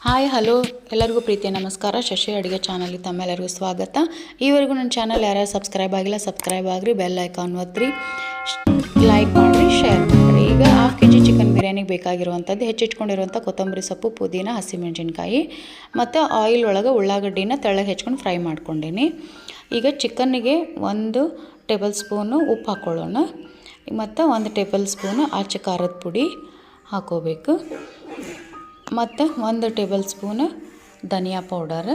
Hi hello ಎಲ್ಲರಿಗೂ ಪ್ರೀತಿಯ ನಮಸ್ಕಾರ. ಶಶಿ ಅಡುಗೆ ಚಾನಲ್ಗೆ ತಮ್ಮೆಲ್ಲರಿಗೂ ಸ್ವಾಗತ. ಈವರೆಗೂ ನನ್ನ ಚಾನಲ್ ಯಾರು ಸಬ್ಸ್ಕ್ರೈಬ್ ಆಗಿಲ್ಲ ಸಬ್ಸ್ಕ್ರೈಬ್ ಆಗಿರಿ, ಬೆಲ್ ಐಕಾನ್ ಒತ್ತಿರಿ, ಲೈಕ್ ಮಾಡಿರಿ, ಶೇರ್ ಮಾಡಿರಿ. ಈಗ 1/2 kg ಚಿಕನ್ ಬಿರಿಯಾನಿಗೆ ಬೇಕಾಗಿರುವಂಥದ್ದು ಹೆಚ್ಚಿಟ್ಕೊಂಡಿರುವಂಥ ಕೊತ್ತಂಬರಿ ಸೊಪ್ಪು, ಪುದೀನ, ಹಸಿಮೆಣಸಿನ್ಕಾಯಿ ಮತ್ತು ಆಯಿಲ್ ಒಳಗೆ ಉಳ್ಳಾಗಡ್ಡಿನ ತೆಳ್ಳಗೆ ಹೆಚ್ಕೊಂಡು ಫ್ರೈ ಮಾಡ್ಕೊಂಡೀನಿ. ಈಗ ಚಿಕನ್ನಿಗೆ 1 ಟೇಬಲ್ ಸ್ಪೂನು ಉಪ್ಪು ಹಾಕ್ಕೊಳ್ಳೋಣ ಮತ್ತು 1 ಟೇಬಲ್ ಸ್ಪೂನು ಆಚೆ ಖಾರದ ಪುಡಿ ಹಾಕೋಬೇಕು ಮತ್ತು 1 ಟೇಬಲ್ ಸ್ಪೂನು ಧನಿಯಾ powder,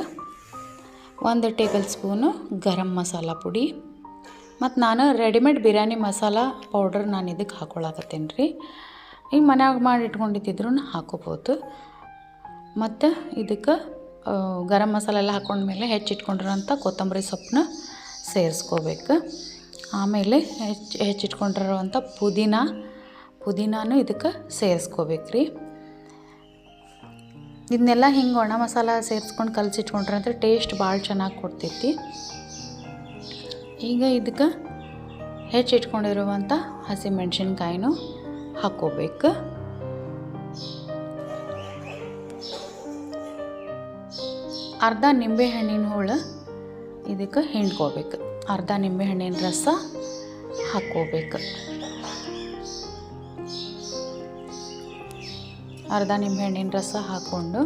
1 table spoon garam masala ಪುಡಿ ಮತ್ತು ನಾನು ರೆಡಿಮೇಡ್ ಬಿರಿಯಾನಿ ಮಸಾಲ ಪೌಡರ್ ನಾನು ಇದಕ್ಕೆ ಹಾಕ್ಕೊಳಕತ್ತೀನಿ ರೀ. ಈಗ ಮನ್ಯಾಗ ಮಾಡಿ ಇಟ್ಕೊಂಡಿದ್ದಿದ್ರು ಹಾಕೋಬೋದು. ಮತ್ತು ಇದಕ್ಕೆ ಗರಂ ಮಸಾಲ ಎಲ್ಲ ಹಾಕ್ಕೊಂಡ್ಮೇಲೆ ಹೆಚ್ಚಿಟ್ಕೊಂಡಿರೋಂಥ ಕೊತ್ತಂಬರಿ ಸೊಪ್ಪನ್ನ ಸೇರಿಸ್ಕೋಬೇಕು. ಆಮೇಲೆ ಹೆಚ್ಚಿಟ್ಕೊಂಡಿರೋವಂಥ ಪುದೀನಾನು ಇದಕ್ಕೆ ಸೇರಿಸ್ಕೋಬೇಕು ರೀ. ಇದನ್ನೆಲ್ಲ ಹಿಂಗೆ ಒಣ ಮಸಾಲ ಸೇರಿಸ್ಕೊಂಡು ಕಲಸಿಟ್ಕೊಂಡ್ರೆ ಅಂದರೆ ಟೇಸ್ಟ್ ಭಾಳ ಚೆನ್ನಾಗಿ ಕೊಡ್ತೈತಿ. ಈಗ ಇದಕ್ಕೆ ಹೆಚ್ಚಿಟ್ಕೊಂಡಿರುವಂಥ ಹಸಿಮೆಣ್ಸಿನ್ಕಾಯಿನೂ ಹಾಕ್ಕೋಬೇಕು. ಅರ್ಧ ನಿಂಬೆಹಣ್ಣಿನ ಹೋಳು ಇದಕ್ಕೆ ಹಿಂಡ್ಕೋಬೇಕು. ಅರ್ಧ ನಿಂಬೆಹಣ್ಣಿನ ರಸ ಹಾಕ್ಕೋಬೇಕು. ಅರ್ಧ ನಿಂಬೆಹಣ್ಣಿನ ರಸ ಹಾಕ್ಕೊಂಡು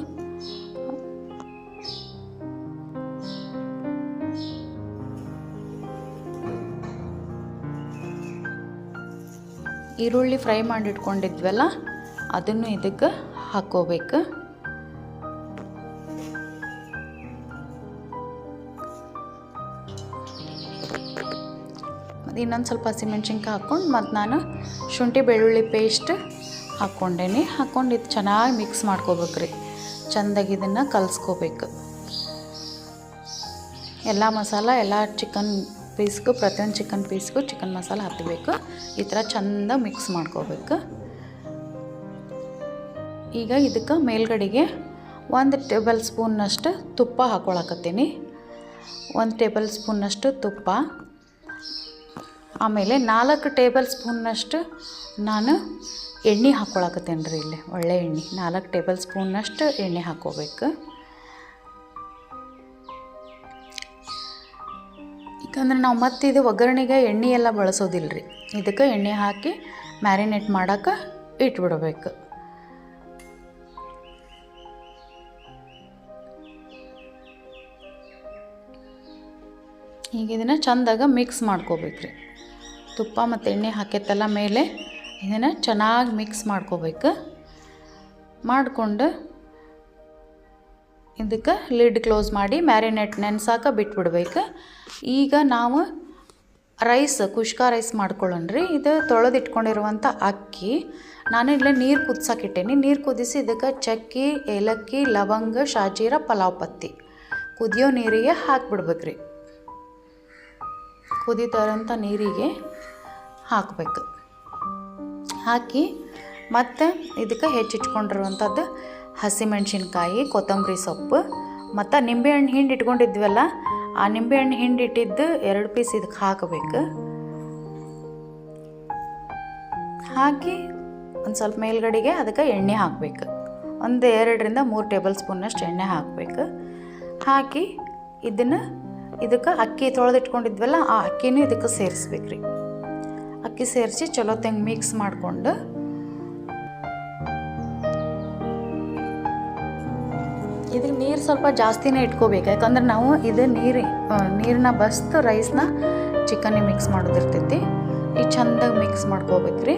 ಈರುಳ್ಳಿ ಫ್ರೈ ಮಾಡಿಟ್ಕೊಂಡಿದ್ವಲ್ಲ ಅದನ್ನು ಇದಕ್ಕೆ ಹಾಕ್ಕೋಬೇಕು. ಮತ್ತು ಇನ್ನೊಂದು ಸ್ವಲ್ಪ ಹಸಿಮೆಣ್ಸಿನ್ಕಾಯಿ ಹಾಕ್ಕೊಂಡು ಮತ್ತು ನಾನು ಶುಂಠಿ ಬೆಳ್ಳುಳ್ಳಿ ಪೇಸ್ಟ್ ಹಾಕ್ಕೊಂಡೇನಿ. ಹಾಕ್ಕೊಂಡು ಇದು ಚೆನ್ನಾಗಿ ಮಿಕ್ಸ್ ಮಾಡ್ಕೋಬೇಕು ರೀ. ಚೆಂದಾಗಿ ಇದನ್ನು ಕಲಿಸ್ಕೋಬೇಕು. ಎಲ್ಲ ಮಸಾಲ ಎಲ್ಲ ಚಿಕನ್ ಪೀಸ್ಗೂ ಪ್ರತಿಯೊಂದು ಚಿಕನ್ ಪೀಸ್ಗೂ ಚಿಕನ್ ಮಸಾಲ ಹತ್ತಬೇಕು. ಈ ಥರ ಚೆಂದ ಮಿಕ್ಸ್ ಮಾಡ್ಕೋಬೇಕು. ಈಗ ಇದಕ್ಕೆ ಮೇಲ್ಗಡೆಗೆ 1 ಟೇಬಲ್ ಸ್ಪೂನ್ನಷ್ಟು ತುಪ್ಪ ಹಾಕ್ಕೊಳಕತ್ತೀನಿ. 1 ಟೇಬಲ್ ಸ್ಪೂನ್ನಷ್ಟು ತುಪ್ಪ, ಆಮೇಲೆ 4 ಟೇಬಲ್ ಸ್ಪೂನ್ನಷ್ಟು ನಾನು ಎಣ್ಣೆ ಹಾಕ್ಕೊಳಕತ್ತೇನೆ ರೀ. ಇಲ್ಲಿ ಒಳ್ಳೆ ಎಣ್ಣೆ 4 ಟೇಬಲ್ ಸ್ಪೂನ್ನಷ್ಟು ಎಣ್ಣೆ ಹಾಕ್ಕೋಬೇಕು. ಯಾಕಂದ್ರೆ ನಾವು ಮತ್ತೆ ಇದು ಒಗ್ಗರಣೆಗೆ ಎಣ್ಣೆ ಎಲ್ಲ ಬಳಸೋದಿಲ್ಲ ರೀ. ಇದಕ್ಕೆ ಎಣ್ಣೆ ಹಾಕಿ ಮ್ಯಾರಿನೇಟ್ ಮಾಡೋಕೆ ಇಟ್ಬಿಡಬೇಕು. ಈಗ ಇದನ್ನು ಚೆಂದಾಗ ಮಿಕ್ಸ್ ಮಾಡ್ಕೋಬೇಕು ರೀ. ತುಪ್ಪ ಮತ್ತು ಎಣ್ಣೆ ಹಾಕೈತಲ್ಲ ಮೇಲೆ ಇದನ್ನು ಚೆನ್ನಾಗಿ ಮಿಕ್ಸ್ ಮಾಡ್ಕೋಬೇಕು. ಮಾಡಿಕೊಂಡು ಇದಕ್ಕೆ ಲಿಡ್ ಕ್ಲೋಸ್ ಮಾಡಿ ಮ್ಯಾರಿನೇಟ್ ನೆನೆಸಾಕ ಬಿಟ್ಬಿಡ್ಬೇಕು. ಈಗ ನಾವು ಕುಷ್ಕ ರೈಸ್ ಮಾಡ್ಕೊಳ್ಳೋಣ ರೀ. ಇದು ತೊಳೆದಿಟ್ಕೊಂಡಿರುವಂಥ ಅಕ್ಕಿ ನಾನು ಇಲ್ಲೇ ನೀರು ಕುದಿಸೋಕಿಟ್ಟೇನಿ. ನೀರು ಕುದಿಸಿ ಇದಕ್ಕೆ ಚಕ್ಕಿ, ಏಲಕ್ಕಿ, ಲವಂಗ, ಶಾಜೀರ, ಪಲಾವ್ ಪತ್ತಿ ಕುದಿಯೋ ನೀರಿಗೆ ಹಾಕಿಬಿಡ್ಬೇಕು ರೀ. ಕುದಿತಾರಂಥ ನೀರಿಗೆ ಹಾಕಬೇಕು. ಹಾಕಿ ಮತ್ತು ಇದಕ್ಕೆ ಹೆಚ್ಚಿಟ್ಕೊಂಡಿರುವಂಥದ್ದು ಹಸಿಮೆಣ್ಸಿನ್ಕಾಯಿ, ಕೊತ್ತಂಬರಿ ಸೊಪ್ಪು ಮತ್ತು ನಿಂಬೆಹಣ್ಣು ಹಿಂಡಿ ಇಟ್ಕೊಂಡಿದ್ವಲ್ಲ ಆ ನಿಂಬೆಹಣ್ಣು ಹಿಂಡಿ ಇಟ್ಟಿದ್ದು 2 ಪೀಸ್ ಇದಕ್ಕೆ ಹಾಕಬೇಕು. ಹಾಕಿ ಒಂದು ಸ್ವಲ್ಪ ಮೇಲ್ಗಡೆಗೆ ಅದಕ್ಕೆ ಎಣ್ಣೆ ಹಾಕಬೇಕು. 2-3 ಟೇಬಲ್ ಸ್ಪೂನ್ನಷ್ಟು ಎಣ್ಣೆ ಹಾಕಬೇಕು. ಹಾಕಿ ಇದಕ್ಕೆ ಅಕ್ಕಿ ತೊಳೆದಿಟ್ಕೊಂಡಿದ್ವಲ್ಲ ಆ ಅಕ್ಕಿನೂ ಇದಕ್ಕೆ ಸೇರಿಸ್ಬೇಕು ರೀ. ಅಕ್ಕಿ ಸೇರಿಸಿ ಚಲೋ ತಂಗೆ ಮಿಕ್ಸ್ ಮಾಡಿಕೊಂಡು ಇದಕ್ಕೆ ನೀರು ಸ್ವಲ್ಪ ಜಾಸ್ತಿನೇ ಇಟ್ಕೋಬೇಕು. ಯಾಕಂದ್ರೆ ನಾವು ಇದು ನೀರನ್ನ ಬಸ್ತು ರೈಸ್ನ ಚಿಕನ್ನಿಗೆ ಮಿಕ್ಸ್ ಮಾಡೋದಿರ್ತೈತಿ. ಈಗ ಚೆಂದಾಗಿ ಮಿಕ್ಸ್ ಮಾಡ್ಕೋಬೇಕ್ರಿ.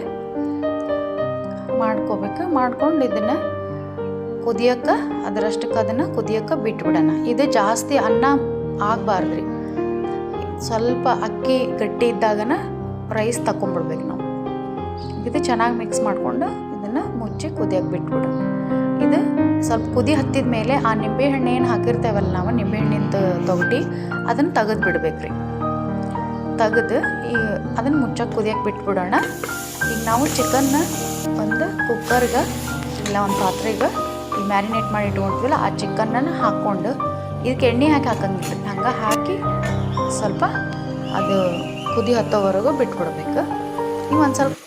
ಮಾಡ್ಕೊಂಡು ಇದನ್ನು ಕುದಿಯೋಕ್ಕೆ ಅದನ್ನು ಕುದಿಯೋಕ್ಕೆ ಬಿಟ್ಬಿಡೋಣ. ಇದು ಜಾಸ್ತಿ ಅನ್ನ ಆಗಬಾರ್ದು ರೀ. ಸ್ವಲ್ಪ ಅಕ್ಕಿ ಗಟ್ಟಿ ಇದ್ದಾಗನ ರೈಸ್ ತಗೊಂಡ್ಬಿಡ್ಬೇಕು ನಾವು. ಇದು ಚೆನ್ನಾಗಿ ಮಿಕ್ಸ್ ಮಾಡಿಕೊಂಡು ಇದನ್ನು ಮುಚ್ಚಿ ಕುದಿಯೋಕ್ಕೆ ಬಿಟ್ಬಿಡೋಣ. ಇದು ಸ್ವಲ್ಪ ಕುದಿ ಹತ್ತಿದ ಮೇಲೆ ಆ ನಿಂಬೆಹಣ್ಣು ಏನು ಹಾಕಿರ್ತೇವಲ್ಲ ನಾವು ನಿಂಬೆಹಣ್ಣಿನ ತೊಗಟಿ ಅದನ್ನು ತೆಗೆದು ಬಿಡ್ಬೇಕು ರೀ. ತೆಗೆದು ಈಗ ಅದನ್ನು ಮುಚ್ಚೋಕ್ಕೆ ಕುದಿಯೋಕ್ಕೆ ಬಿಟ್ಬಿಡೋಣ. ಈಗ ನಾವು ಚಿಕನ್ನ ಒಂದು ಕುಕ್ಕರ್ಗೆ ಇಲ್ಲ ಒಂದು ಪಾತ್ರೆಗೆ ಈ ಮ್ಯಾರಿನೇಟ್ ಮಾಡಿ ಇಟ್ಕೊಂಡಿದ್ವಲ್ಲ ಆ ಚಿಕನ್ನನ್ನು ಹಾಕ್ಕೊಂಡು ಇದಕ್ಕೆ ಎಣ್ಣೆ ಹಾಕಂಗಿಲ್ಲ ರೀ. ಹಂಗೆ ಹಾಕಿ ಸ್ವಲ್ಪ ಅದು ಕುದಿ ಹತ್ತೋವರೆಗೂ ಬಿಟ್ಬಿಡ್ಬೇಕು. ಈಗ ಒಂದು ಸ್ವಲ್ಪ